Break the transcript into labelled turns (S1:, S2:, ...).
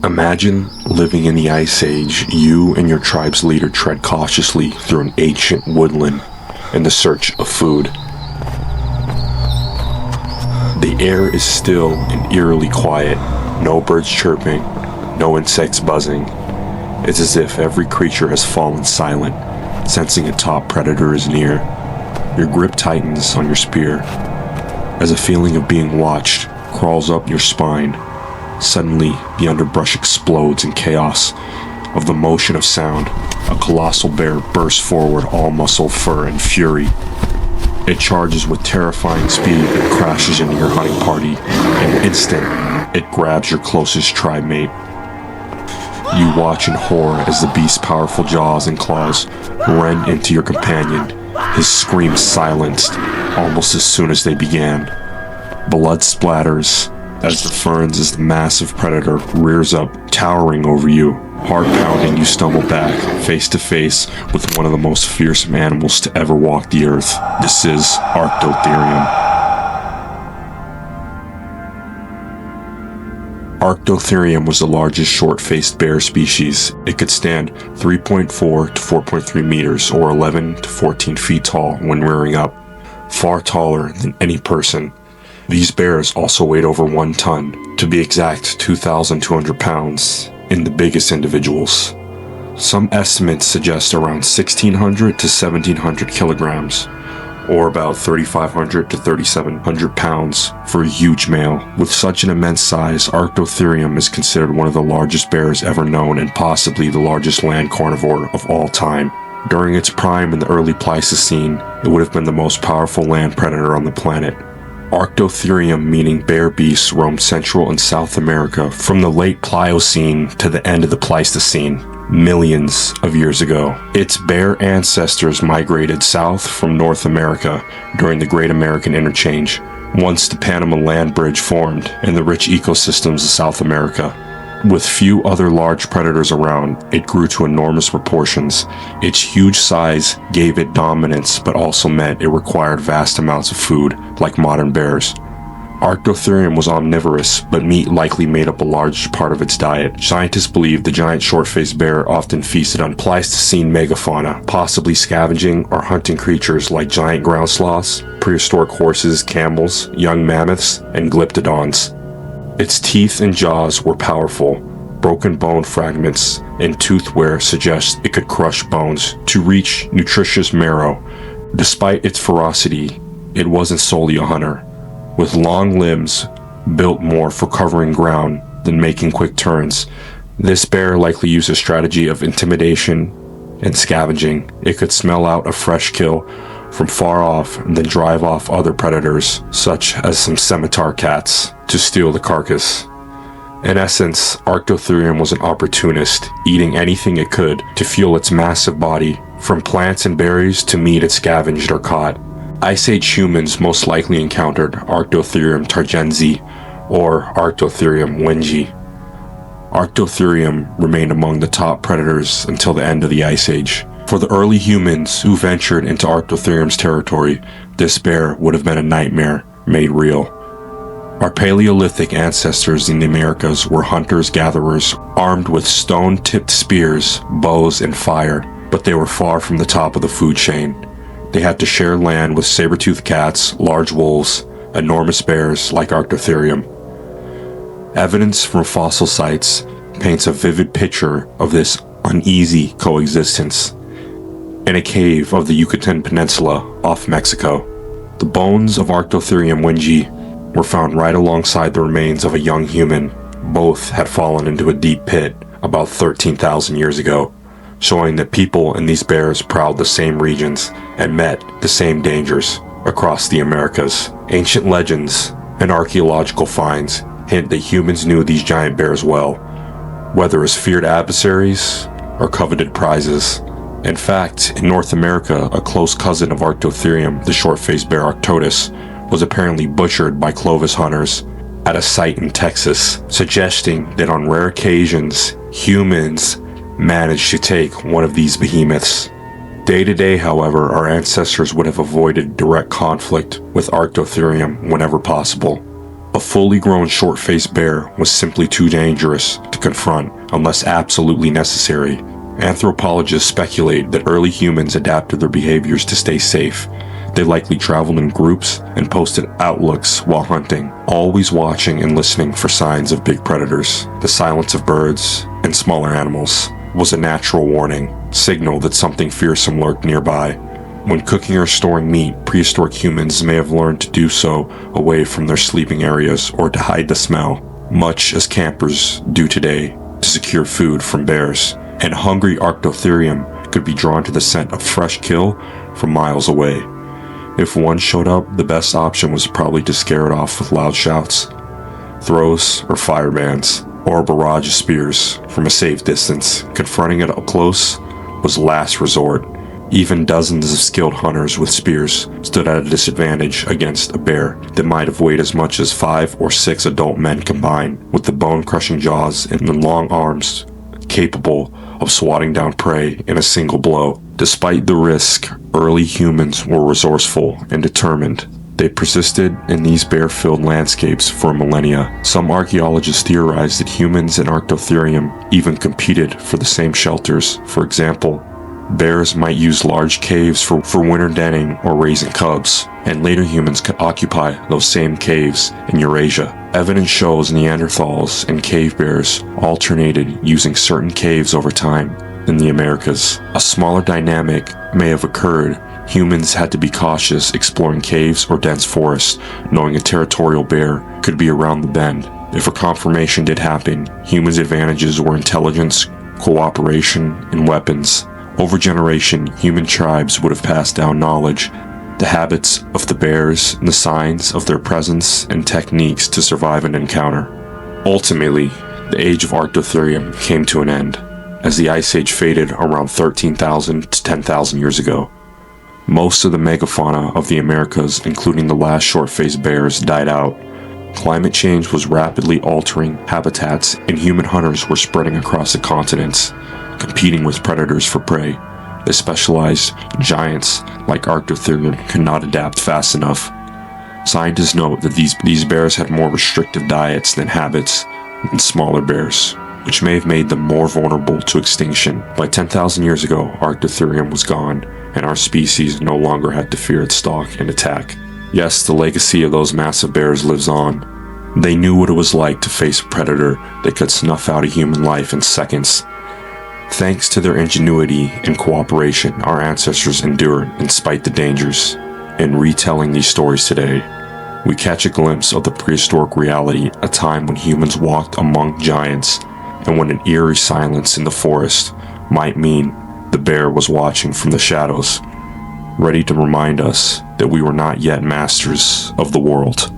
S1: Imagine living in the Ice Age. You and your tribe's leader tread cautiously through an ancient woodland in the search of food. The air is still and eerily quiet, no birds chirping, no insects buzzing. It's as if every creature has fallen silent, sensing a top predator is near. Your grip tightens on your spear as a feeling of being watched crawls up your spine. Suddenly, the underbrush explodes in chaos of the motion of sound. A colossal bear bursts forward, all muscle, fur, and fury. It charges with terrifying speed and crashes into your hunting party. In an instant, it grabs your closest tribe mate. You watch in horror as the beast's powerful jaws and claws rend into your companion, his screams silenced almost as soon as they began. Blood splatters as the massive predator rears up, towering over you. Heart pounding, you stumble back, face to face with one of the most fearsome animals to ever walk the earth. This is Acroterium. Acroterium was the largest short-faced bear species. It could stand 3.4 to 4.3 meters, or 11 to 14 feet tall when rearing up, far taller than any person. These bears also weighed over 1 ton, to be exact 2,200 pounds in the biggest individuals. Some estimates suggest around 1,600 to 1,700 kilograms, or about 3,500 to 3,700 pounds for a huge male. With such an immense size, Acroterium is considered one of the largest bears ever known and possibly the largest land carnivore of all time. During its prime in the early Pleistocene, it would have been the most powerful land predator on the planet. Acroterium, meaning bear beasts, roamed Central and South America from the late Pliocene to the end of the Pleistocene, millions of years ago. Its bear ancestors migrated south from North America during the Great American Interchange, once the Panama Land Bridge formed in the rich ecosystems of South America. With few other large predators around, it grew to enormous proportions. Its huge size gave it dominance, but also meant it required vast amounts of food, like modern bears. Acroterium was omnivorous, but meat likely made up a large part of its diet. Scientists believe the giant short-faced bear often feasted on Pleistocene megafauna, possibly scavenging or hunting creatures like giant ground sloths, prehistoric horses, camels, young mammoths, and glyptodons. Its teeth and jaws were powerful. Broken bone fragments and tooth wear suggest it could crush bones to reach nutritious marrow. Despite its ferocity, it wasn't solely a hunter. With long limbs, built more for covering ground than making quick turns, this bear likely used a strategy of intimidation and scavenging. It could smell out a fresh kill from far off and then drive off other predators, such as some scimitar cats, to steal the carcass. In essence, Acroterium was an opportunist, eating anything it could to fuel its massive body, from plants and berries to meat it scavenged or caught. Ice Age humans most likely encountered Acroterium targensi, or Acroterium wengi. Acroterium remained among the top predators until the end of the Ice Age. For the early humans who ventured into Acroterium's territory, this bear would have been a nightmare made real. Our Paleolithic ancestors in the Americas were hunters-gatherers, armed with stone-tipped spears, bows, and fire, but they were far from the top of the food chain. They had to share land with saber-toothed cats, large wolves, enormous bears like Acroterium. Evidence from fossil sites paints a vivid picture of this uneasy coexistence. In a cave of the Yucatan Peninsula off Mexico, the bones of Acroterium wengi were found right alongside the remains of a young human. Both had fallen into a deep pit about 13,000 years ago, showing that people and these bears prowled the same regions and met the same dangers across the Americas. Ancient legends and archaeological finds hint that humans knew these giant bears well, whether as feared adversaries or coveted prizes. In fact, in North America, a close cousin of Acroterium, the short-faced bear Arctodus, was apparently butchered by Clovis hunters at a site in Texas, suggesting that on rare occasions, humans managed to take one of these behemoths. Day to day, however, our ancestors would have avoided direct conflict with Acroterium whenever possible. A fully grown short-faced bear was simply too dangerous to confront unless absolutely necessary. Anthropologists speculate that early humans adapted their behaviors to stay safe. They likely traveled in groups and posted outlooks while hunting, always watching and listening for signs of big predators. The silence of birds and smaller animals was a natural warning, signal that something fearsome lurked nearby. When cooking or storing meat, prehistoric humans may have learned to do so away from their sleeping areas or to hide the smell, much as campers do today to secure food from bears. And hungry Acroterium could be drawn to the scent of fresh kill from miles away. If one showed up, the best option was probably to scare it off with loud shouts, throws, or fire bans, or a barrage of spears from a safe distance. Confronting it up close was last resort. Even dozens of skilled hunters with spears stood at a disadvantage against a bear that might have weighed as much as 5 or 6 adult men combined, with the bone-crushing jaws and the long arms capable of swatting down prey in a single blow. Despite the risk, early humans were resourceful and determined. They persisted in these bear-filled landscapes for millennia. Some archaeologists theorize that humans and Acroterium even competed for the same shelters. For example, bears might use large caves for winter denning or raising cubs, and later humans could occupy those same caves in Eurasia. Evidence shows Neanderthals and cave bears alternated using certain caves over time in the Americas. A smaller dynamic may have occurred. Humans had to be cautious exploring caves or dense forests, knowing a territorial bear could be around the bend. If a confrontation did happen, humans' advantages were intelligence, cooperation, and weapons. Over generation, human tribes would have passed down knowledge, the habits of the bears, the signs of their presence, and techniques to survive an encounter. Ultimately, the age of Acroterium came to an end, as the Ice Age faded around 13,000 to 10,000 years ago. Most of the megafauna of the Americas, including the last short-faced bears, died out. Climate change was rapidly altering habitats, and human hunters were spreading across the continents, competing with predators for prey. The specialized giants like Acroterium could not adapt fast enough. Scientists note that these bears had more restrictive diets than habits than smaller bears, which may have made them more vulnerable to extinction. By 10,000 years ago, Acroterium was gone, and our species no longer had to fear its stalk and attack. Yes, the legacy of those massive bears lives on. They knew what it was like to face a predator that could snuff out a human life in seconds. Thanks to their ingenuity and cooperation, our ancestors endured in spite the dangers. In retelling these stories today, we catch a glimpse of the prehistoric reality, a time when humans walked among giants, and when an eerie silence in the forest might mean the bear was watching from the shadows, ready to remind us that we were not yet masters of the world.